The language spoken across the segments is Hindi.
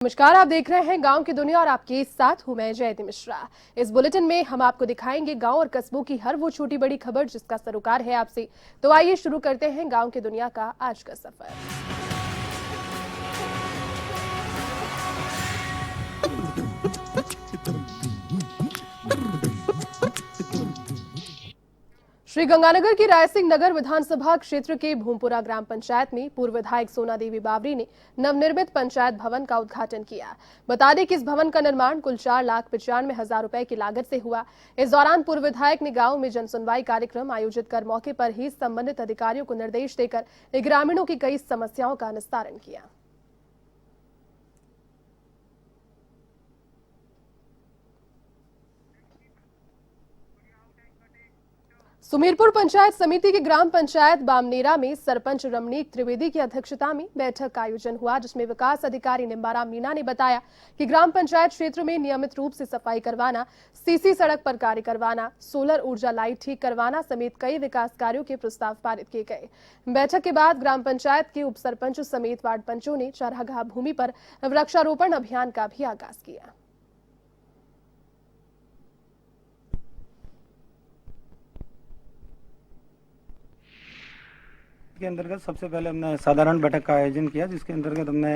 नमस्कार, आप देख रहे हैं गांव की दुनिया और आपके साथ हूं मैं जयती मिश्रा। इस बुलेटिन में हम आपको दिखाएंगे गांव और कस्बों की हर वो छोटी बड़ी खबर जिसका सरोकार है आपसे। तो आइए शुरू करते हैं गांव की दुनिया का आज का सफर। श्रीगंगानगर की रायसिंह नगर विधानसभा क्षेत्र के भूमपुरा ग्राम पंचायत में पूर्व विधायक सोना देवी बावरी ने नवनिर्मित पंचायत भवन का उद्घाटन किया। बता दें कि इस भवन का निर्माण कुल 4,95,000 रुपए की लागत से हुआ। इस दौरान पूर्व विधायक ने गांव में जनसुनवाई कार्यक्रम आयोजित कर मौके पर ही संबंधित अधिकारियों को निर्देश देकर ग्रामीणों की कई समस्याओं का निस्तारण किया। सुमेरपुर पंचायत समिति के ग्राम पंचायत बामनेरा में सरपंच रमणीक त्रिवेदी की अध्यक्षता में बैठक का आयोजन हुआ, जिसमें विकास अधिकारी निम्बाराम मीणा ने बताया कि ग्राम पंचायत क्षेत्र में नियमित रूप से सफाई करवाना, सीसी सड़क पर कार्य करवाना, सोलर ऊर्जा लाइट ठीक करवाना समेत कई विकास कार्यों के प्रस्ताव पारित किए गए। बैठक के बाद ग्राम पंचायत के उप सरपंच समेत वार्ड पंचों ने चरागाह भूमि पर वृक्षारोपण अभियान का भी आगाज किया। के अंतर्गत सबसे पहले हमने साधारण बैठक का आयोजन किया, जिसके अंतर्गत हमने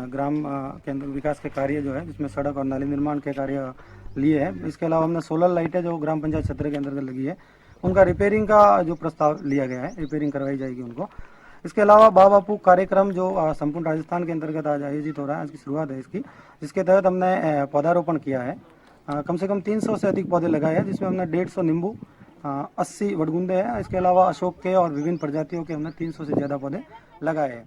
ग्राम के अंदर विकास के कार्य जो है, जिसमें सड़क और नाली निर्माण के कार्य लिए हैं। इसके अलावा हमने सोलर लाइटें जो ग्राम पंचायत क्षेत्र के अंतर्गत लगी है, उनका रिपेयरिंग का जो प्रस्ताव लिया गया है, रिपेयरिंग करवाई जाएगी उनको। इसके अलावा बापू कार्यक्रम जो संपूर्ण राजस्थान के अंतर्गत आज आयोजित हो रहा है, आज की शुरुआत है इसकी, जिसके तहत हमने पौधारोपण किया है। कम से कम 300 से अधिक पौधे लगाए हैं, जिसमें हमने 150 नींबू, 80 वडगुंदे हैं। इसके अलावा अशोक के और विभिन्न प्रजातियों के हमने 300 से ज्यादा पौधे लगाए हैं।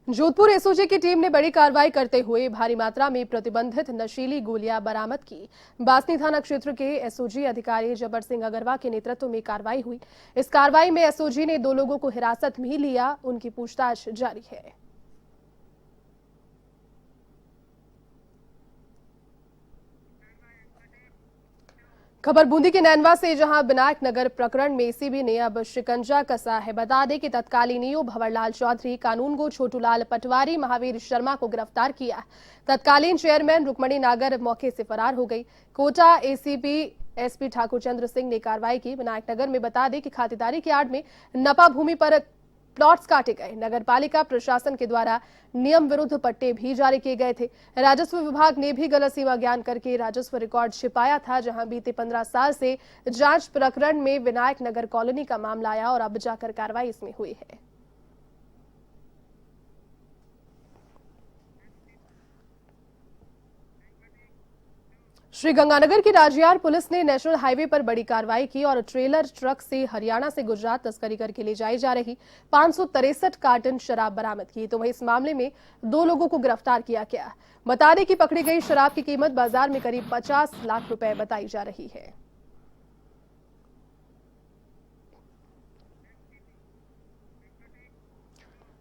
जोधपुर एसओजी की टीम ने बड़ी कार्रवाई करते हुए भारी मात्रा में प्रतिबंधित नशीली गोलियां बरामद की। बासनी थाना क्षेत्र के एसओजी अधिकारी जबर सिंह अग्रवाल के नेतृत्व में कार्रवाई हुई। इस कार्रवाई में एसओजी ने 2 लोगों को हिरासत में लिया, उनकी पूछताछ जारी है। खबर बूंदी के नैनवा से, जहां विनायक नगर प्रकरण में एसीबी ने अब शिकंजा कसा है। बता दें कि तत्कालीन ईओ भंवरलाल चौधरी, कानूनगो छोटूलाल पटवारी, महावीर शर्मा को गिरफ्तार किया। तत्कालीन चेयरमैन रुक्मणी नागर मौके से फरार हो गई। कोटा एसीपी एसपी ठाकुर चंद्र सिंह ने कार्रवाई की। विनायक नगर में बता दें कि खातेदारी की आड़ में नपा भूमि पर प्लॉट्स काटे गए। नगर पालिका प्रशासन के द्वारा नियम विरुद्ध पट्टे भी जारी किए गए थे। राजस्व विभाग ने भी गलत सीमा ज्ञान करके राजस्व रिकॉर्ड छिपाया था, जहां बीते 15 साल से जांच प्रकरण में विनायक नगर कॉलोनी का मामला आया और अब जाकर कार्रवाई इसमें हुई है। श्रीगंगानगर की राजियार पुलिस ने नेशनल हाईवे पर बड़ी कार्रवाई की और ट्रेलर ट्रक से हरियाणा से गुजरात तस्करी करके ले जाई जा रही 563 कार्टन शराब बरामद की। तो वहीं इस मामले में 2 लोगों को गिरफ्तार किया गया। बता दें कि पकड़ी गई शराब की कीमत बाजार में करीब 50 लाख रुपए बताई जा रही है।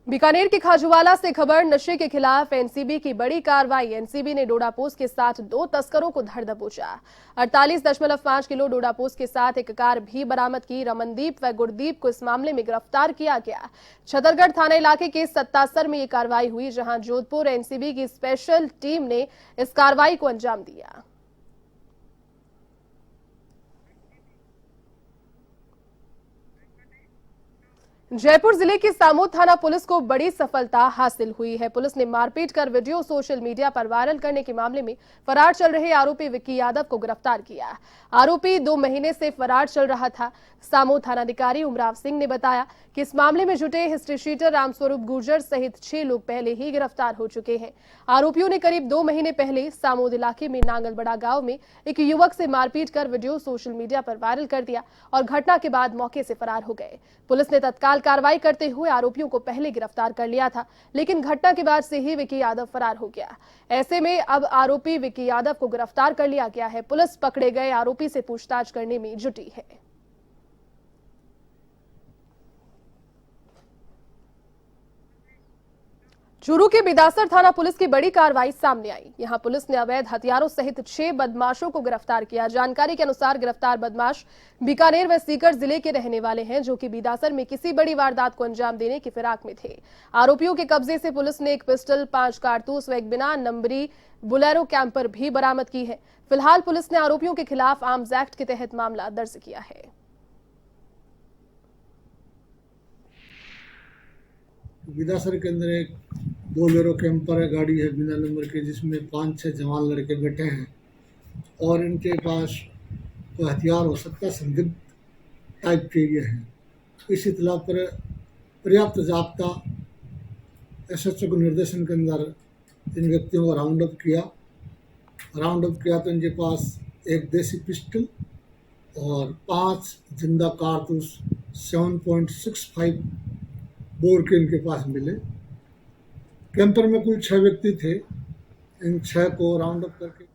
बीकानेर के खाजूवाला से खबर, नशे के खिलाफ एनसीबी की बड़ी कार्रवाई। एनसीबी ने डोडापोस्त के साथ 2 तस्करों को धर दबोचा। 48.5 किलो डोडापोस्त के साथ एक कार भी बरामद की। रमनदीप व गुरदीप को इस मामले में गिरफ्तार किया गया। छतरगढ़ थाना इलाके के सत्तासर में यह कार्रवाई हुई, जहां जोधपुर एनसीबी की स्पेशल टीम ने इस कार्रवाई को अंजाम दिया। जयपुर जिले की सामोद थाना पुलिस को बड़ी सफलता हासिल हुई है। पुलिस ने मारपीट कर वीडियो सोशल मीडिया पर वायरल करने के मामले में फरार चल रहे आरोपी विक्की यादव को गिरफ्तार किया। आरोपी 2 महीने से फरार चल रहा था। सामोद थानाधिकारी उमराव सिंह ने बताया कि इस मामले में जुटे हिस्ट्री शीटर रामस्वरूप गुर्जर सहित 6 लोग पहले ही गिरफ्तार हो चुके हैं। आरोपियों ने करीब 2 महीने पहले सामोद इलाके में नांगलबड़ा गांव में एक युवक से मारपीट कर वीडियो सोशल मीडिया पर वायरल कर दिया और घटना के बाद मौके से फरार हो गए। पुलिस ने तत्काल कार्रवाई करते हुए आरोपियों को पहले गिरफ्तार कर लिया था, लेकिन घटना के बाद से ही विक्की यादव फरार हो गया। ऐसे में अब आरोपी विक्की यादव को गिरफ्तार कर लिया गया है। पुलिस पकड़े गए आरोपी से पूछताछ करने में जुटी है। चूरू के बिदासर थाना पुलिस की बड़ी कार्रवाई सामने आई। यहां पुलिस ने अवैध हथियारों सहित 6 बदमाशों को गिरफ्तार किया। जानकारी के अनुसार गिरफ्तार बदमाश बीकानेर व सीकर जिले के रहने वाले हैं, जो कि बिदासर में किसी बड़ी वारदात को अंजाम देने की फिराक में थे। आरोपियों के कब्जे से पुलिस ने एक पिस्टल, 5 कारतूस व एक बिना नंबरी बुलेरो कैंपर भी बरामद की है। फिलहाल पुलिस ने आरोपियों के खिलाफ आर्म्स एक्ट के तहत मामला दर्ज किया है। बिदासर के अंदर एक बोलेरो कैंपर है, गाड़ी है बिना नंबर की, जिसमें 5-6 जवान लड़के बैठे हैं और इनके पास कोई हथियार हो सकता है, संदिग्ध टाइप के ये हैं। इस इतला पर पर्याप्त जाब्ता एसएचओ के निर्देशन के अंदर इन व्यक्तियों को राउंड अप किया तो इनके पास एक देसी पिस्टल और 5 जिंदा कारतूस 7.65 बोर के इनके पास मिले। कैंपर में कुल 6 व्यक्ति थे। इन 6 को राउंड अप करके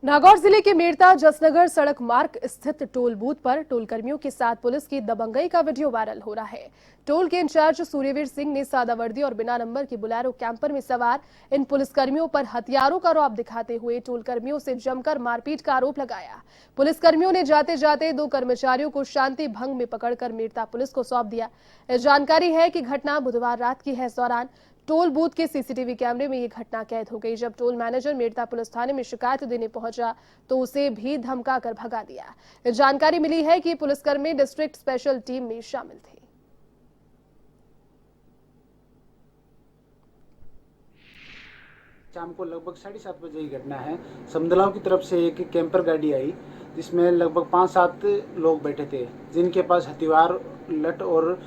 नागौर जिले के मेड़ता जसनगर सड़क मार्ग स्थित टोल बूथ पर टोल कर्मियों के साथ पुलिस की दबंगई का वीडियो वायरल हो रहा है। टोल के इंचार्ज सूर्यवीर सिंह ने सादा वर्दी और बिना नंबर की बुलेरो कैंपर में सवार इन पुलिसकर्मियों पर हथियारों का रौब दिखाते हुए टोल कर्मियों से जमकर मारपीट का आरोप लगाया। पुलिसकर्मियों ने जाते जाते 2 कर्मचारियों को शांति भंग में पकड़कर मेड़ता पुलिस को सौंप दिया। जानकारी है कि घटना बुधवार रात की है। इस दौरान टोल बूथ के सीसीटीवी कैमरे में ये घटना कैद हो गई। जब टोल मैनेजर मेड़ता पुलिस थाने में शिकायत देने पहुंचा तो उसे भी धमका कर भगा दिया। जानकारी मिली है कि पुलिसकर्मी डिस्ट्रिक्ट स्पेशल टीम में शामिल थे। शाम को लगभग 7:30 बजे की घटना है। समदलाव की तरफ से एक कैंपर गाड़ी आई जिसमें लगभग 5-7 लोग बैठे थे, जिनके पास हथियार, लठ और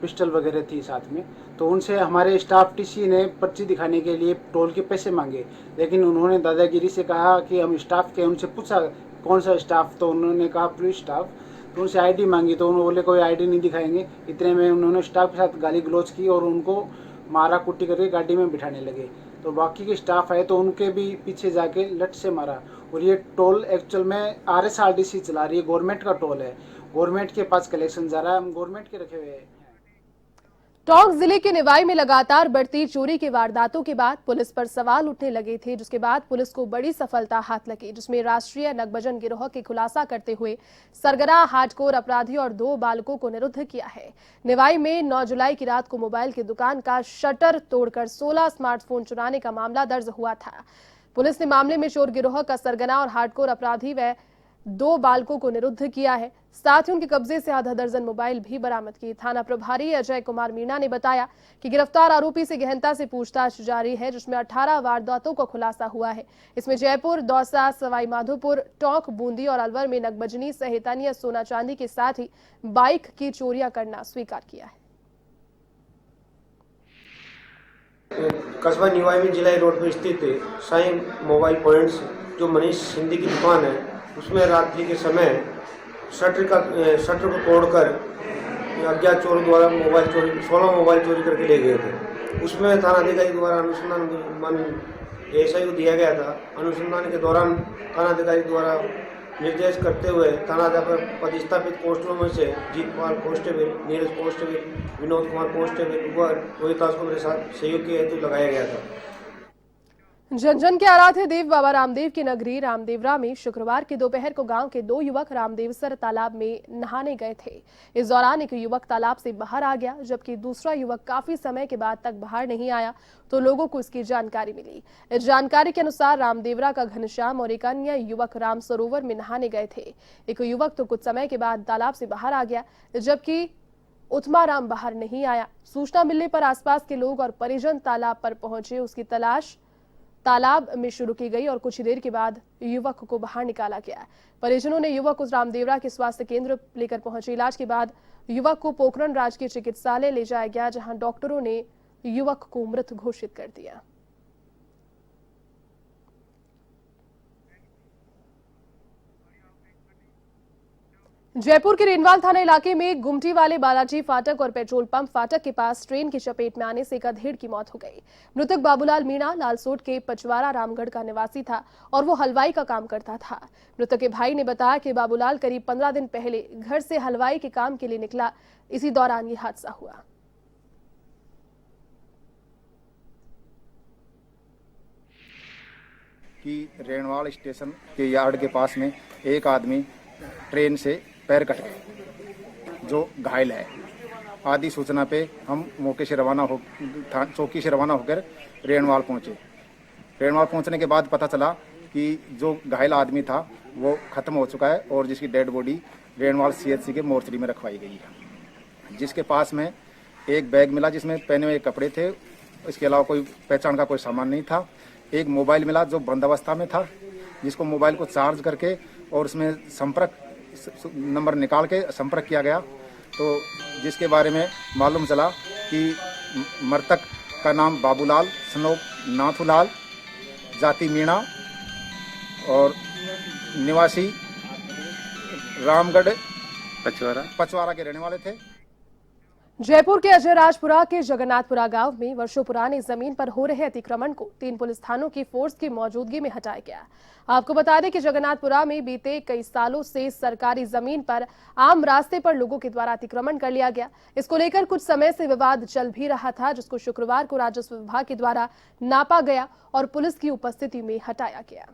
पिस्टल वगैरह थी साथ में। तो उनसे हमारे स्टाफ टीसी ने पर्ची दिखाने के लिए टोल के पैसे मांगे, लेकिन उन्होंने दादागिरी से कहा कि हम स्टाफ के। उनसे पूछा कौन सा स्टाफ, तो उन्होंने कहा पुलिस स्टाफ। तो उनसे आईडी मांगी तो उन्होंने बोले कोई आईडी नहीं दिखाएंगे। इतने में उन्होंने स्टाफ के साथ गाली गलौज की और उनको मारा कुट्टी करके गाड़ी में बिठाने लगे। तो बाकी के स्टाफ आए तो उनके भी पीछे जाके लठ से मारा। और ये टोल एक्चुअल में RSRDC चला रही है, गवर्नमेंट का टोल है, गवर्नमेंट के पास कलेक्शन जा रहा है, हम गवर्नमेंट के रखे हुए हैं। टोंक जिले के निवाई में लगातार बढ़ती चोरी की वारदातों के बाद पुलिस पर सवाल उठने लगे थे, जिसके बाद पुलिस को बड़ी सफलता हाथ लगी, जिसमें राष्ट्रीय नगबजन गिरोह के खुलासा करते हुए सरगना हार्डकोर अपराधी और 2 बालकों को निरुद्ध किया है। निवाई में 9 जुलाई की रात को मोबाइल की दुकान का शटर तोड़कर 16 स्मार्टफोन चुराने का मामला दर्ज हुआ था। पुलिस ने मामले में चोर गिरोह का सरगना और हार्डकोर अपराधी व 2 बालकों को निरुद्ध किया है। साथ ही उनके कब्जे से आधा दर्जन मोबाइल भी बरामद की। थाना प्रभारी अजय कुमार मीणा ने बताया कि गिरफ्तार आरोपी से गहनता से पूछताछ जारी है, जिसमें 18 वारदातों का खुलासा हुआ है। इसमें जयपुर, दौसा, सवाई माधोपुर, टोंक, बूंदी और अलवर में नगबजनी सहित अन्य सोना चांदी के साथ ही बाइक की चोरियां करना स्वीकार किया है। कस्बा निवाई में जिला रोड पर स्थित साईं मोबाइल पॉइंट्स जो मनीष सिंधी की दुकान है, उसमें रात्रि के समय शटर को तोड़कर अज्ञात चोरों द्वारा 16 मोबाइल चोरी करके ले गए थे। उसमें थानाधिकारी द्वारा अनुसंधान एसआई को दिया गया था। अनुसंधान के दौरान थानाधिकारी द्वारा निर्देश करते हुए थानाध्यक्ष पदस्थापित कांस्टेबलों में से Jeetpal constable, Neeraj constable, Vinod Kumar constable व रोहित दास को मेरे साथ सहयोग के हेतु लगाया गया था। जन जन के आराध्य देव बाबा रामदेव की नगरी रामदेवरा में शुक्रवार की दोपहर को गांव के 2 युवक रामदेवसर तालाब में नहाने गए थे। इस दौरान एक युवक तालाब से बाहर आ गया, जबकि दूसरा युवक काफी समय के बाद तक बाहर नहीं आया तो लोगों को इसकी जानकारी मिली। इस जानकारी के अनुसार रामदेवरा का घनश्याम और एक अन्य युवक राम सरोवर में नहाने गए थे। एक युवक तो कुछ समय के बाद तालाब से बाहर आ गया, जबकि उत्माराम बाहर नहीं आया। सूचना मिलने पर आसपास के लोग और परिजन तालाब पर पहुंचे। उसकी तलाश तालाब में शुरू की गई और कुछ देर के बाद युवक को बाहर निकाला गया। परिजनों ने युवक को रामदेवरा के स्वास्थ्य केंद्र लेकर पहुंचे। इलाज के बाद युवक को पोखरण राजकीय चिकित्सालय ले जाया गया, जहां डॉक्टरों ने युवक को मृत घोषित कर दिया। जयपुर के रेनवाल थाना इलाके में गुमटी वाले बालाजी फाटक और पेट्रोल पंप फाटक के पास ट्रेन की चपेट में आने से एक अधेड़ की मौत हो गई। मृतक बाबूलाल मीणा लालसोट के पचवारा रामगढ़ का निवासी था और वो हलवाई का काम करता था। मृतक के भाई ने बताया कि बाबूलाल करीब 15 दिन पहले घर से हलवाई के काम के लिए निकला, इसी दौरान ये हादसा हुआ। कि रेणवाल स्टेशन के यार्ड के पास में एक आदमी ट्रेन से पैर कट गए जो घायल है। आदि सूचना पे हम मौके से चौकी से रवाना होकर रेणवाल पहुंचे। रेणवाल पहुंचने के बाद पता चला कि जो घायल आदमी था वो खत्म हो चुका है और जिसकी डेड बॉडी रेणवाल CHC के मोर्चरी में रखवाई गई है, जिसके पास में एक बैग मिला जिसमें पहने हुए कपड़े थे। इसके अलावा कोई पहचान का कोई सामान नहीं था। एक मोबाइल मिला जो बंद अवस्था में था, जिसको मोबाइल को चार्ज करके और उसमें संपर्क नंबर निकाल के संपर्क किया गया, तो जिसके बारे में मालूम चला कि मृतक का नाम बाबूलाल सनोप नाथूलाल, जाति मीणा और निवासी रामगढ़ पचवारा के रहने वाले थे। जयपुर के अजयराजपुरा के जगन्नाथपुरा गांव में वर्षों पुरानी जमीन पर हो रहे अतिक्रमण को 3 पुलिस थानों की फोर्स की मौजूदगी में हटाया गया। आपको बता दें कि जगन्नाथपुरा में बीते कई सालों से सरकारी जमीन पर आम रास्ते पर लोगों के द्वारा अतिक्रमण कर लिया गया। इसको लेकर कुछ समय से विवाद चल भी रहा था, जिसको शुक्रवार को राजस्व विभाग के द्वारा नापा गया और पुलिस की उपस्थिति में हटाया गया।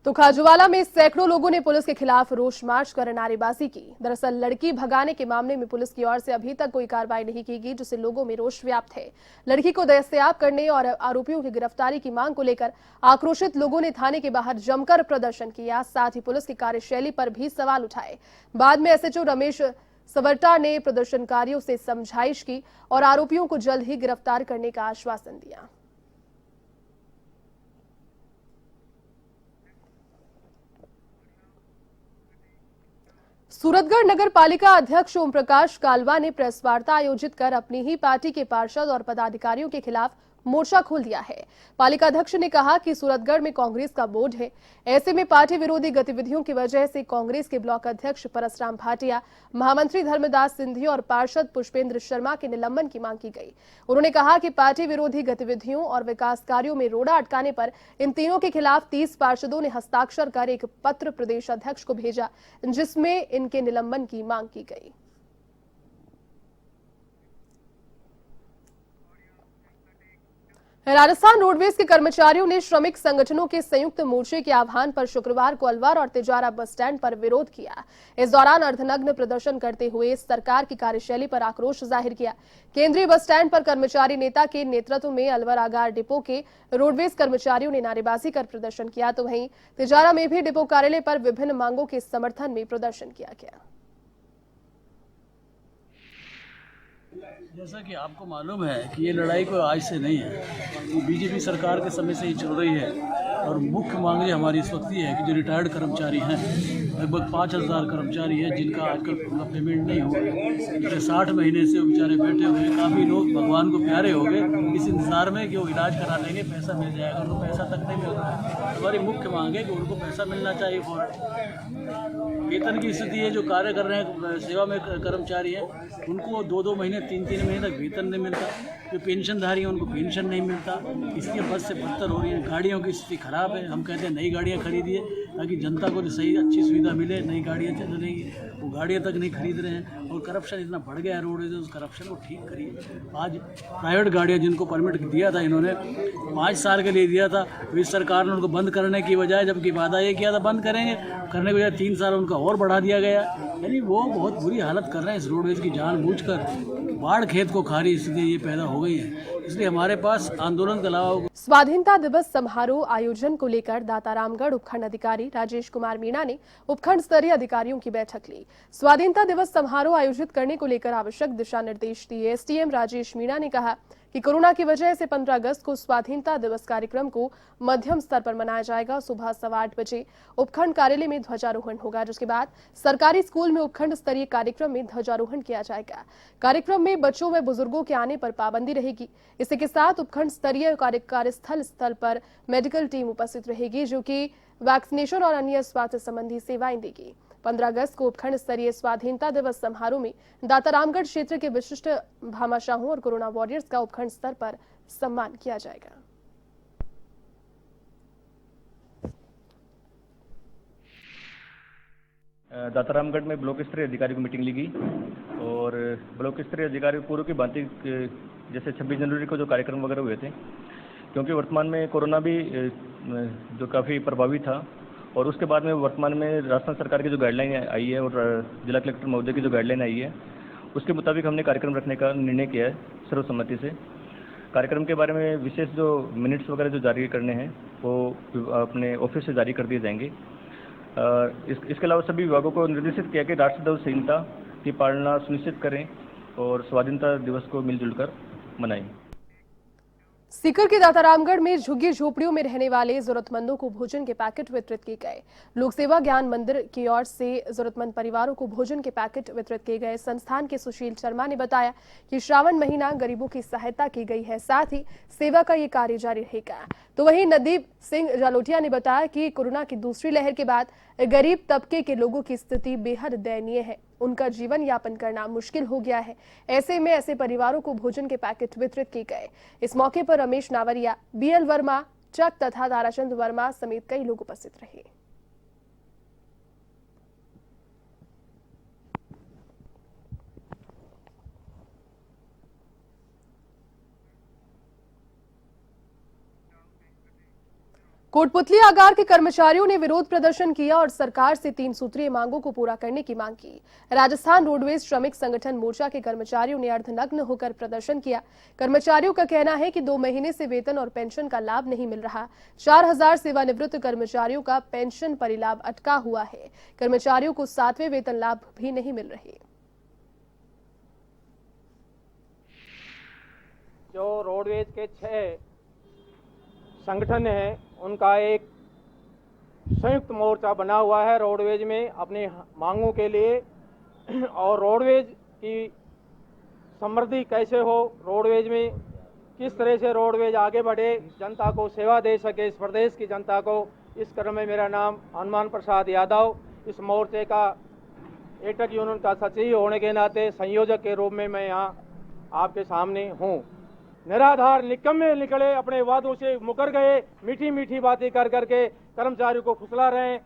तो खाजूवाला में सैकड़ों लोगों ने पुलिस के खिलाफ रोष मार्च कर नारेबाजी की। दरअसल लड़की भगाने के मामले में पुलिस की ओर से अभी तक कोई कार्रवाई नहीं की गई, जिससे लोगों में रोष व्याप्त है। लड़की को दस्तयाब करने और आरोपियों की गिरफ्तारी की मांग को लेकर आक्रोशित लोगों ने थाने के बाहर जमकर प्रदर्शन किया, साथ ही पुलिस की कार्यशैली पर भी सवाल उठाए। बाद में SHO रमेश सवरटा ने प्रदर्शनकारियों से समझाइश की और आरोपियों को जल्द ही गिरफ्तार करने का आश्वासन दिया। सूरतगढ़ नगर पालिका अध्यक्ष ओम प्रकाश कालवा ने प्रेस वार्ता आयोजित कर अपनी ही पार्टी के पार्षद और पदाधिकारियों के खिलाफ मोर्चा खोल दिया है। पालिका अध्यक्ष ने कहा कि सूरतगढ़ में कांग्रेस का बोर्ड है, ऐसे में पार्टी विरोधी गतिविधियों की वजह से कांग्रेस के ब्लॉक अध्यक्ष परसराम भाटिया, महामंत्री धर्मदास सिंधी और पार्षद पुष्पेंद्र शर्मा के निलंबन की मांग की गई। उन्होंने कहा कि पार्टी विरोधी गतिविधियों और विकास कार्यों में रोड़ा अटकाने पर इन तीनों के खिलाफ 30 पार्षदों ने हस्ताक्षर कर एक पत्र प्रदेश अध्यक्ष को भेजा, जिसमें इनके निलंबन की मांग की गई। राजस्थान रोडवेज के कर्मचारियों ने श्रमिक संगठनों के संयुक्त मोर्चे के आह्वान पर शुक्रवार को अलवर और तिजारा बस स्टैंड पर विरोध किया। इस दौरान अर्धनग्न प्रदर्शन करते हुए सरकार की कार्यशैली पर आक्रोश जाहिर किया। केंद्रीय बस स्टैंड पर कर्मचारी नेता के नेतृत्व में अलवर आगार डिपो के रोडवेज कर्मचारियों ने नारेबाजी कर प्रदर्शन किया, तो वहीं तिजारा में भी डिपो कार्यालय पर विभिन्न मांगों के समर्थन में प्रदर्शन किया गया। जैसा कि आपको मालूम है कि ये लड़ाई कोई आज से नहीं है, ये बीजेपी सरकार के समय से ही चल रही है। और मुख्य मांग ये हमारी इस वक्त ये है कि जो रिटायर्ड कर्मचारी हैं, लगभग 5000 कर्मचारी हैं जिनका आजकल पूरा पेमेंट नहीं हुआ है, पिछले 60 महीने से वो बेचारे बैठे हुए। काफ़ी लोग भगवान को प्यारे हो गए इस इंतजार में कि वो इलाज करा लेंगे, पैसा मिल जाएगा, उनको पैसा तक नहीं मिल रहा है। हमारी मुख्य मांग है कि उनको पैसा मिलना चाहिए। और वेतन की स्थिति है, जो कार्य कर रहे हैं सेवा में कर्मचारी हैं उनको 2-2 महीने 3-3 महीने तक वेतन नहीं मिलता। जो पेंशनधारी हैं उनको पेंशन नहीं मिलता। इसलिए बस से बदतर हो रही है। गाड़ियों की स्थिति खराब है। हम कहते हैं नई गाड़ियाँ खरीदिए ताकि जनता को सही अच्छी सुविधा मिले। नई गाड़ियाँ चल रही हैं, वो गाड़ियाँ तक नहीं खरीद रहे हैं। और करप्शन इतना बढ़ गया है रोड से, उस करप्शन को ठीक करिए। आज प्राइवेट गाड़ियाँ जिनको परमिट दिया था इन्होंने 5 साल के लिए दिया था, तो इस सरकार ने उनको बंद करने की बजाय, जबकि वादा ये किया था बंद करेंगे, करने के बजाय 3 साल उनका और बढ़ा दिया गया। यानी वो बहुत बुरी हालत कर रहे हैं इस रोडवेज की, जानबूझकर बाढ़ खेत को खा रही स्थिति ये पैदा हो गई है। इसलिए हमारे पास आंदोलन के अलावा स्वाधीनता दिवस समारोह आयोजन को लेकर दातारामगढ़ उपखंड अधिकारी राजेश कुमार मीणा ने उपखंड स्तरीय अधिकारियों की बैठक ली। स्वाधीनता दिवस समारोह आयोजित करने को लेकर आवश्यक दिशा निर्देश दिए। SDM राजेश मीणा ने कहा कि कोरोना की वजह से 15 अगस्त को स्वाधीनता दिवस कार्यक्रम को मध्यम स्तर पर मनाया जाएगा। सुबह 8:15 बजे उपखंड कार्यालय में ध्वजारोहण होगा, जिसके बाद सरकारी स्कूल में उपखंड स्तरीय कार्यक्रम में ध्वजारोहण किया जाएगा। कार्यक्रम में बच्चों व बुजुर्गों के आने पर पाबंदी रहेगी। इसी के साथ उपखंड स्तरीय कार्यस्थल पर मेडिकल टीम उपस्थित रहेगी, जो कि वैक्सीनेशन और अन्य स्वास्थ्य संबंधी सेवाएं देगी। 15 अगस्त को उपखंड स्तरीय स्वाधीनता दिवस समारोह में दातारामगढ़ क्षेत्र के विशिष्ट भामाशाहों और कोरोना वॉरियर्स का उपखंड स्तर पर सम्मान किया जाएगा। दातारामगढ़ में ब्लॉक स्तरीय अधिकारी की मीटिंग ली गई और ब्लॉक स्तरीय अधिकारी पूर्व की भांति जैसे 26 जनवरी को जो कार्यक्रम वगैरह हुए थे, क्योंकि वर्तमान में कोरोना भी जो काफ़ी प्रभावी था और उसके बाद में वर्तमान में राजस्थान सरकार की जो गाइडलाइन आई है और जिला कलेक्टर महोदय की जो गाइडलाइन आई है उसके मुताबिक हमने कार्यक्रम रखने का निर्णय किया है सर्वसम्मति से। कार्यक्रम के बारे में विशेष जो मिनट्स वगैरह जो जारी करने हैं वो अपने ऑफिस से जारी कर दिए जाएंगे। इसके अलावा सभी विभागों को निर्देशित किया कि राष्ट्रध्वज संहिता की पालना सुनिश्चित करें और स्वाधीनता दिवस को मिलजुल कर मनाएं। सीकर के दातारामगढ़ में झुग्गी झोपड़ियों में रहने वाले जरूरतमंदों को भोजन के पैकेट वितरित किए गए। लोक सेवा ज्ञान मंदिर की ओर से जरूरतमंद परिवारों को भोजन के पैकेट वितरित किए गए। संस्थान के सुशील शर्मा ने बताया कि श्रावण महीना गरीबों की सहायता की गई है, साथ ही सेवा का ये कार्य जारी रहेगा। तो वहीं नदीप सिंह जालोटिया ने बताया कि कोरोना की दूसरी लहर के बाद गरीब तबके के लोगों की स्थिति बेहद दयनीय है, उनका जीवन यापन करना मुश्किल हो गया है। ऐसे में ऐसे परिवारों को भोजन के पैकेट वितरित किए गए। इस मौके पर रमेश नावरिया, बीएल वर्मा, चक तथा ताराचंद वर्मा समेत कई लोग उपस्थित रहे। कोटपुतली आगार के कर्मचारियों ने विरोध प्रदर्शन किया और सरकार से 3 सूत्रीय मांगों को पूरा करने की मांग की। राजस्थान रोडवेज श्रमिक संगठन मोर्चा के कर्मचारियों ने अर्धनग्न होकर प्रदर्शन किया। कर्मचारियों का कहना है कि 2 महीने से वेतन और पेंशन का लाभ नहीं मिल रहा। 4000 सेवानिवृत्त कर्मचारियों का पेंशन परिलाभ अटका हुआ है। कर्मचारियों को 7वें वेतन लाभ भी नहीं मिल रहे। जो रोडवेज के 6 संगठन है उनका एक संयुक्त मोर्चा बना हुआ है रोडवेज में अपनी मांगों के लिए। और रोडवेज की समृद्धि कैसे हो, रोडवेज में किस तरह से रोडवेज आगे बढ़े, जनता को सेवा दे सके, इस प्रदेश की जनता को। इस क्रम में मेरा नाम हनुमान प्रसाद यादव, इस मोर्चे का एटक यूनियन का सचिव होने के नाते संयोजक के रूप में मैं यहाँ आपके सामने हूँ। निराधार निकम्मे निकले, अपने वादों से मुकर गए, मीठी मीठी बातें कर करके कर्मचारियों को फुसला रहे हैं।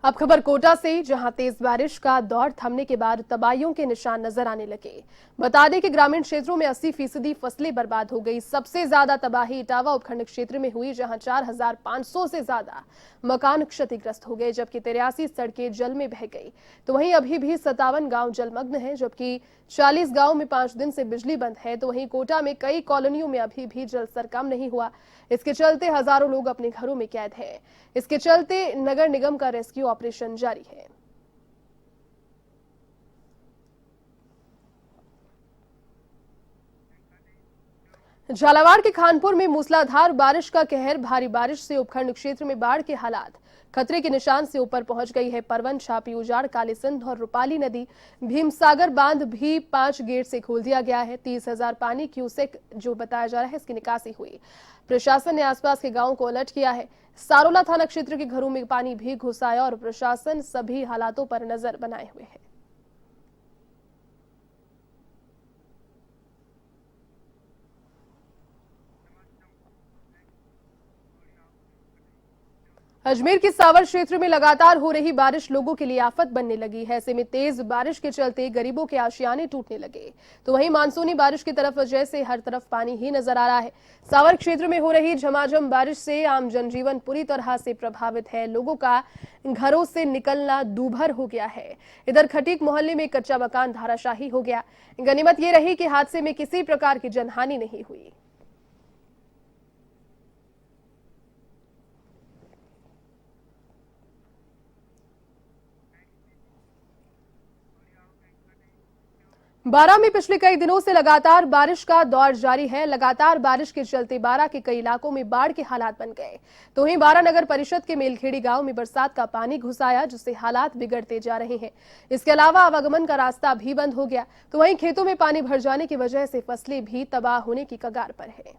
अब खबर कोटा से, जहां तेज बारिश का दौर थमने के बाद तबाहियों के निशान नजर आने लगे। बता दें कि ग्रामीण क्षेत्रों में 80% फसलें बर्बाद हो गई। सबसे ज्यादा तबाही इटावा उपखंड क्षेत्र में हुई, जहां 4500 से ज्यादा मकान क्षतिग्रस्त हो गए, जबकि 83 सड़कें जल में बह गई। तो वहीं अभी भी 57 गांव जलमग्न हैं, जबकि 40 गांव में 5 दिन से बिजली बंद है। तो वहीं कोटा में कई कॉलोनियों में अभी भी जलस्तर कम नहीं हुआ। इसके चलते हजारों लोग अपने घरों में कैद हैं। इसके चलते नगर निगम का रेस्क्यू ऑपरेशन जारी है। झालावाड़ के खानपुर में मूसलाधार बारिश का कहर, भारी बारिश से उपखंड क्षेत्र में बाढ़ के हालात खतरे के निशान से ऊपर पहुंच गई है। परवन, छापी, उजाड़, काली सिंध और रूपाली नदी, भीमसागर बांध भी 5 गेट से खोल दिया गया है। 30,000 पानी क्यूसेक जो बताया जा रहा है इसकी निकासी हुई। प्रशासन ने आसपास के गांवों को अलर्ट किया है। सारोला थाना क्षेत्र के घरों में पानी भी घुस आया और प्रशासन सभी हालातों पर नजर बनाए हुए है। अजमेर के सावर क्षेत्र में लगातार हो रही बारिश लोगों के लिए आफत बनने लगी है। ऐसे में तेज बारिश के चलते गरीबों के आशियाने टूटने लगे। तो वहीं मानसूनी बारिश की तरफ जैसे हर तरफ पानी ही नजर आ रहा है। सावर क्षेत्र में हो रही झमाझम बारिश से आम जनजीवन पूरी तरह से प्रभावित है। लोगों का घरों से निकलना दूभर हो गया है। इधर खटीक मोहल्ले में कच्चा मकान धाराशाही हो गया। गनीमत ये रही कि हादसे में किसी प्रकार की जनहानि नहीं हुई। बारां में पिछले कई दिनों से लगातार बारिश का दौर जारी है। लगातार बारिश के चलते बारां के कई इलाकों में बाढ़ के हालात बन गए। तो वहीं बारां नगर परिषद के मेलखेड़ी गांव में बरसात का पानी घुस आया, जिससे हालात बिगड़ते जा रहे हैं। इसके अलावा आवागमन का रास्ता भी बंद हो गया। तो वहीं खेतों में पानी भर जाने की वजह से फसलें भी तबाह होने की कगार पर है।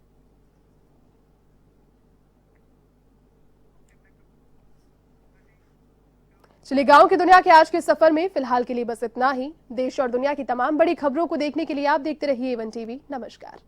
चलिए गांव की दुनिया के आज के सफर में फिलहाल के लिए बस इतना ही। देश और दुनिया की तमाम बड़ी खबरों को देखने के लिए आप देखते रहिए A1 टीवी। नमस्कार।